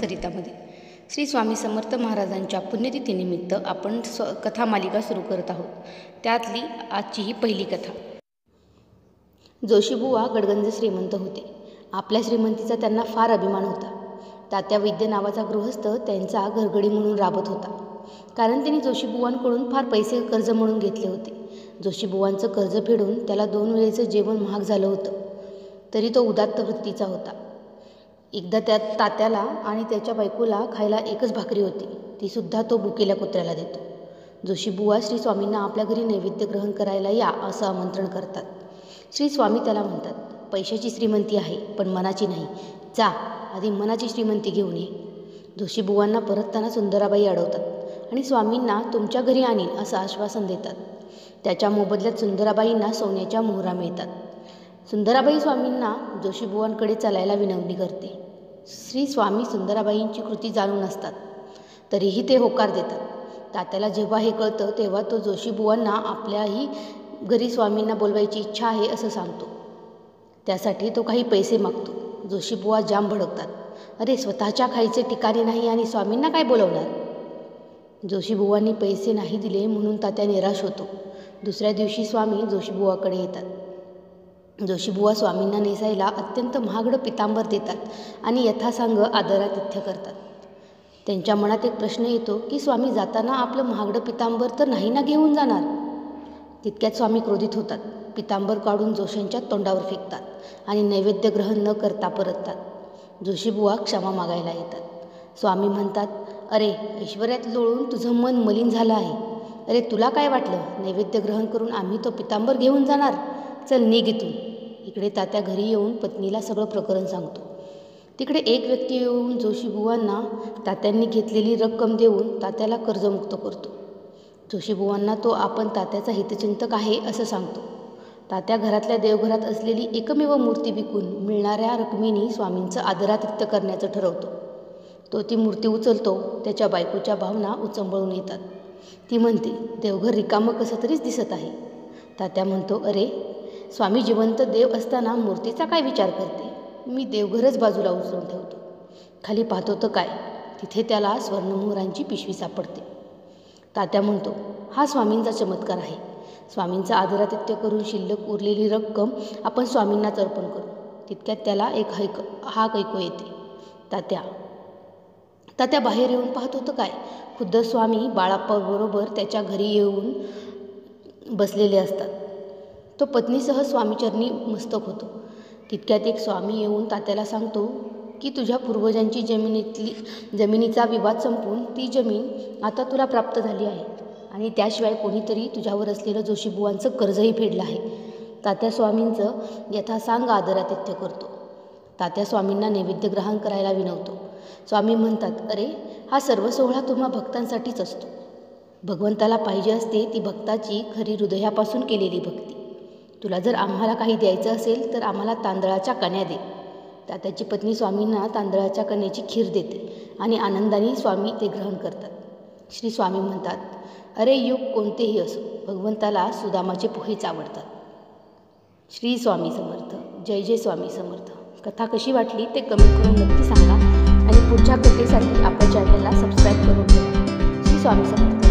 सरितामध्ये. श्री स्वामी समर्थ महाराजांच्या पुण्यतिथीनिमित्त आपण कथा मालिका सुरू करत आहोत. त्यातली आजची ही पहिली कथा. जोशीबुवा गडगंज श्रीमंत होते. आपल्या श्रीमंतीचा त्यांना फार अभिमान होता. तात्या वैद्य नावाचा गृहस्थ त्यांचा घरगडी म्हणून राबत होता. कारण त्यांनी जोशीबुवांकडून फार पैसे कर्ज म्हणून घेतले होते. जोशीबुवांचं कर्ज फेडून त्याला 2 वेळेचं जेवण महाग झालं होतं. तरी तो उदात्त वृत्तीचा होता. एकदा त्या तात्याला आणि त्याच्या बायकोला खायला एकच भाकरी होती. तीसुद्धा तो भुकेल्या कुत्र्याला देतो. जोशीबुवा श्री स्वामींना आपल्या घरी नैवेद्य ग्रहण करायला या असं आमंत्रण करतात. श्री स्वामी त्याला म्हणतात, पैशाची श्रीमंती आहे पण मनाची नाही. जा आधी मनाची श्रीमंती घेऊन ये. जोशीबुवांना परतताना सुंदराबाई अडवतात आणि स्वामींना तुमच्या घरी आणीन असं आश्वासन देतात. त्याच्या मोबदल्यात सुंदराबाईंना सोन्याच्या मोहरा मिळतात. सुंदराबाई स्वामींना जोशीबुवांकडे चालायला विनवणी करते. श्री स्वामी सुंदराबाईंची कृती जाणून असतात तरीही ते होकार देतात. तात्याला जेव्हा हे कळतं तेव्हा तो जोशीबुवांना आपल्याही घरी स्वामींना बोलवायची इच्छा आहे असं सांगतो. त्यासाठी तो काही पैसे मागतो. जोशीबुवा जाम भडकतात. अरे, स्वतःच्या खायचे ठिकाणी नाही आणि स्वामींना काय बोलवणार. जोशीबुवांनी पैसे नाही दिले म्हणून तात्या निराश होतो. दुसऱ्या दिवशी स्वामी जोशीबुवाकडे येतात. जोशीबुवा स्वामींना नेसायला अत्यंत महागडं पितांबर देतात आणि यथासांग आदरातिथ्य करतात. त्यांच्या मनात एक प्रश्न येतो की स्वामी जाताना आपलं महागडं पितांबर तर नाही ना घेऊन जाणार. तितक्यात स्वामी क्रोधित होतात. पितांबर काढून जोशांच्या तोंडावर फेकतात आणि नैवेद्य ग्रहण न करता परततात. जोशीबुवा क्षमा मागायला येतात. स्वामी म्हणतात, अरे, ऐश्वर्यात लोळून तुझं मन मलिन झालं आहे. अरे, तुला काय वाटलं नैवेद्य ग्रहण करून आम्ही तो पितांबर घेऊन जाणार. चल निघ इथून. इकडे तात्या घरी येऊन पत्नीला सगळं प्रकरण सांगतो. तिकडे एक व्यक्ती येऊन जोशीबुवांना तात्यांनी घेतलेली रक्कम देऊन तात्याला कर्जमुक्त करतो. जोशीबुवांना तो आपण तात्याचा हितचिंतक आहे असं सांगतो. तात्या घरातल्या देवघरात असलेली एकमेव मूर्ती विकून मिळणाऱ्या रकमेनी स्वामींचं आदरातिथ्य करण्याचं ठरवतो. तो ती मूर्ती उचलतो. त्याच्या बायकोच्या भावना उचंबळून येतात. ती म्हणते, देवघर रिकामं कसं तरीच दिसत आहे. तात्या म्हणतो, अरे, स्वामी जिवंत देव असताना मूर्तीचा काय विचार करते. मी देवघरच बाजूला उचलून ठेवतो. खाली पाहतो तर काय, तिथे त्याला स्वर्णमोहरांची पिशवी सापडते. तात्या म्हणतो, हा स्वामींचा चमत्कार आहे. स्वामींचा आदरातिथ्य करून शिल्लक उरलेली रक्कम आपण स्वामींनाच अर्पण करू. तितक्यात त्याला एक हाक ऐकू येते. तात्या बाहेर येऊन पाहतो तर काय, खुद्द स्वामी बाळाप्पाबरोबर त्याच्या घरी येऊन बसलेले असतात. तो पत्नीसह स्वामीचरणी मस्तक होतो. तितक्यात एक स्वामी येऊन तात्याला सांगतो की तुझ्या पूर्वजांची जमिनीचा विवाद संपून ती जमीन आता तुला प्राप्त झाली आहे आणि त्याशिवाय कोणीतरी तुझ्यावर असलेलं जोशीबुवांचं कर्जही फेडलं आहे. तात्या स्वामींचं यथासांग आदरातिथ्य करतो. तात्या स्वामींना नैवेद्य ग्रहण करायला विनवतो. स्वामी म्हणतात, अरे, हा सर्व सोहळा तुम्हा भक्तांसाठीच असतो. भगवंताला पाहिजे असते ती भक्ताची खरी हृदयापासून केलेली भक्ती. तुला जर आम्हाला काही द्यायचं असेल तर आम्हाला तांदळाच्या कण्या दे. तात्याची पत्नी स्वामींना तांदळाच्या कण्याची खीर देते आणि आनंदाने स्वामी ते ग्रहण करतात. श्री स्वामी म्हणतात, अरे, युग कोणतेही असो, भगवंताला सुदामाचे पोहेच आवडतात. श्री स्वामी समर्थ. जय जय स्वामी समर्थ. कथा कशी वाटली ते कमेंट करून नक्की सांगा आणि पुढच्या कथेसाठी आपल्या चॅनलला सबस्क्राईब करून ठेवा. श्री स्वामी समर्थ.